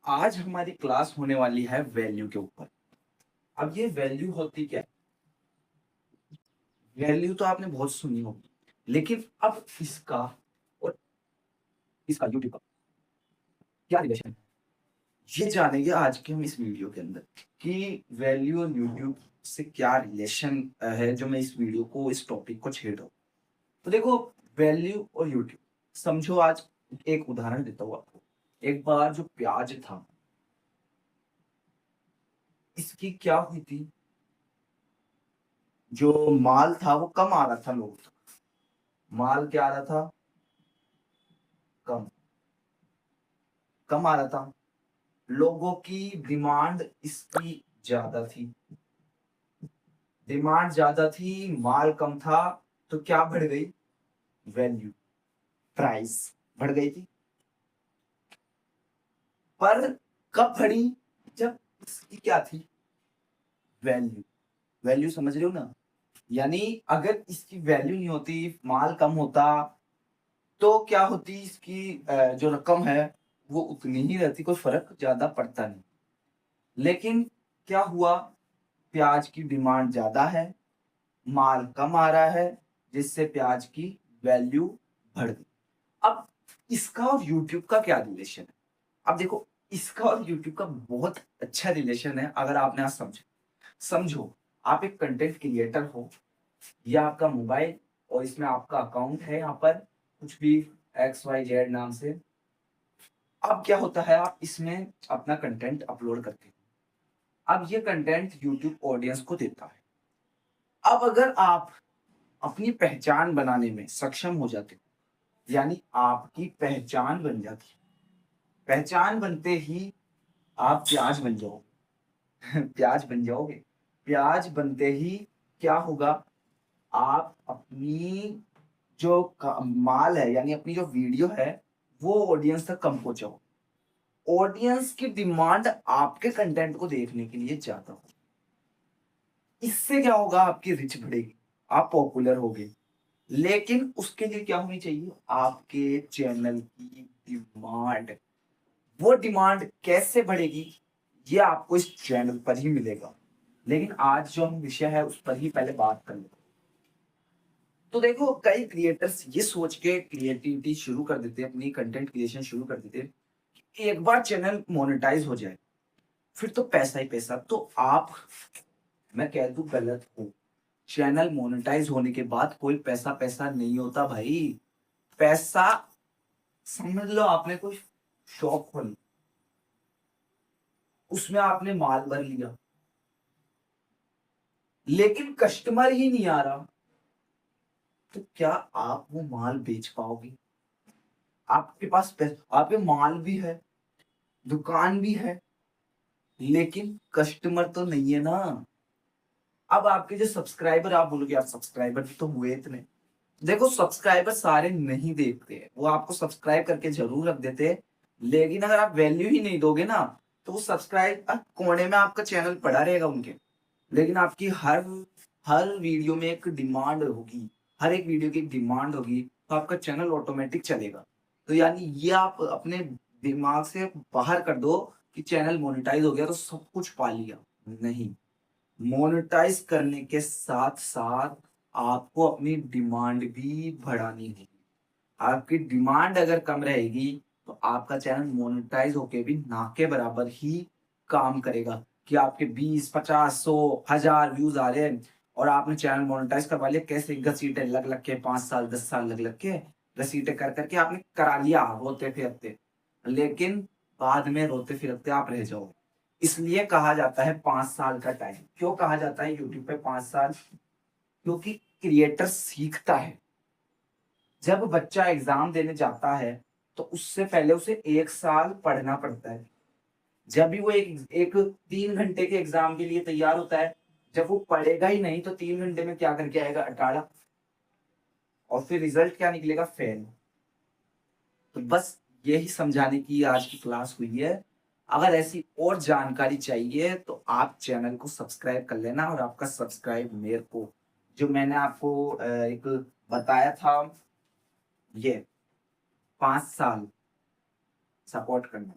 आज हमारी क्लास होने वाली है वैल्यू के ऊपर। अब ये वैल्यू होती क्या है? वैल्यू तो आपने बहुत सुनी होगी, लेकिन अब इसका और इसका यूट्यूब का क्या रिलेशन है, ये जानेंगे आज के हम इस वीडियो के अंदर कि वैल्यू और यूट्यूब से क्या रिलेशन है। जो मैं इस वीडियो को, इस टॉपिक को छेड़ रहा हूँ, तो देखो, वैल्यू और यूट्यूब समझो। आज एक उदाहरण देता हूँ आपको। एक बार जो प्याज था, इसकी क्या हुई थी, जो माल था वो कम आ रहा था लोगों तक। माल क्या आ रहा था? कम। कम आ रहा था। लोगों की डिमांड इसकी ज्यादा थी। डिमांड ज्यादा थी, माल कम था, तो क्या बढ़ गई? वैल्यू, प्राइस बढ़ गई थी। पर कब बढ़ी? जब इसकी क्या थी? वैल्यू। वैल्यू समझ रहे हो ना? यानी अगर इसकी वैल्यू नहीं होती, माल कम होता, तो क्या होती? इसकी जो रकम है वो उतनी ही रहती, कोई फर्क ज्यादा पड़ता नहीं। लेकिन क्या हुआ? प्याज की डिमांड ज्यादा है, माल कम आ रहा है, जिससे प्याज की वैल्यू बढ़ गई। अब इसका और यूट्यूब का क्या रिलेशन है? अब देखो, इसका और यूट्यूब का बहुत अच्छा रिलेशन है। अगर आपने आज समझो, आप एक कंटेंट क्रिएटर हो, या आपका मोबाइल और इसमें आपका अकाउंट है, यहाँ पर कुछ भी XYZ नाम से। अब क्या होता है, आप इसमें अपना कंटेंट अपलोड करते हो। अब ये कंटेंट यूट्यूब ऑडियंस को देता है। अब अगर आप अपनी पहचान बनाने में सक्षम हो जाते हो, यानी आपकी पहचान बन जाती है, पहचान बनते ही आप प्याज बन जाओगे। प्याज बन जाओगे। प्याज बनते ही क्या होगा? आप अपनी जो माल है, यानी अपनी जो वीडियो है, वो ऑडियंस तक कम पहुंचाओ। ऑडियंस की डिमांड आपके कंटेंट को देखने के लिए ज्यादा हो। इससे क्या होगा? आपकी रिच बढ़ेगी, आप पॉपुलर होगे। लेकिन उसके लिए क्या होनी चाहिए? आपके चैनल की डिमांड। वो डिमांड कैसे बढ़ेगी? ये आपको इस चैनल पर ही मिलेगा। लेकिन आज जो हम विषय है उस पर ही पहले बात कर लेते हैं। तो देखो, कई क्रिएटर्स ये सोच के क्रिएटिविटी शुरू कर देते हैं, अपनी कंटेंट क्रिएशन शुरू कर देते हैं कि एक बार चैनल मोनेटाइज हो जाए, फिर तो पैसा ही पैसा। तो आप, मैं कह दूं, गलत हूँ। चैनल मोनेटाइज होने के बाद कोई पैसा पैसा नहीं होता भाई। पैसा, समझ लो आपने कोई शॉप खोली, उसमें आपने माल भर लिया, लेकिन कस्टमर ही नहीं आ रहा, तो क्या आप वो माल बेच पाओगे? आपके पास पैसा, आप पे माल भी है, दुकान भी है, लेकिन कस्टमर तो नहीं है ना। अब आपके जो सब्सक्राइबर, आप बोलोगे यार सब्सक्राइबर भी तो हुए इतने। देखो, सब्सक्राइबर सारे नहीं देखते हैं, वो आपको सब्सक्राइब करके जरूर रख देते हैं, लेकिन अगर आप वैल्यू ही नहीं दोगे ना, तो वो सब्सक्राइब कोने में आपका चैनल पड़ा रहेगा उनके। लेकिन आपकी हर हर वीडियो में एक डिमांड होगी, हर एक वीडियो की एक डिमांड होगी, तो आपका चैनल ऑटोमेटिक चलेगा। तो यानी ये आप अपने दिमाग से बाहर कर दो कि चैनल मोनेटाइज हो गया तो सब कुछ पा लिया। नहीं, मोनेटाइज करने के साथ साथ आपको अपनी डिमांड भी बढ़ानी है। आपकी डिमांड अगर कम रहेगी, तो आपका चैनल मोनेटाइज होके भी ना के बराबर ही काम करेगा। कि आपके 20, 50, 100, 1000 व्यूज आ रहे हैं और आपने चैनल मोनेटाइज करवा लिया, कैसे घसीटे लग लग के, 5 साल 10 साल लग लग के घसीटे कर करके आपने करा लिया, रोते फिरते। लेकिन बाद में रोते फिरते आप रह जाओगे। इसलिए कहा जाता है 5 साल का टाइम। क्यों कहा जाता है यूट्यूब पे 5 साल? क्योंकि क्रिएटर सीखता है। जब बच्चा एग्जाम देने जाता है, तो उससे पहले उसे 1 साल पढ़ना पड़ता है। जब भी वो एक एक 3 घंटे के एग्जाम के लिए तैयार होता है, जब वो पढ़ेगा ही नहीं, तो 3 घंटे में क्या करके आएगा? अटाड़ा। और फिर रिजल्ट क्या निकलेगा? फेल। तो बस यही समझाने की आज की क्लास हुई है। अगर ऐसी और जानकारी चाहिए तो आप चैनल को सब्सक्राइब कर लेना, और आपका सब्सक्राइब मेरे को, जो मैंने आपको एक बताया था, ये 5 साल सपोर्ट करना।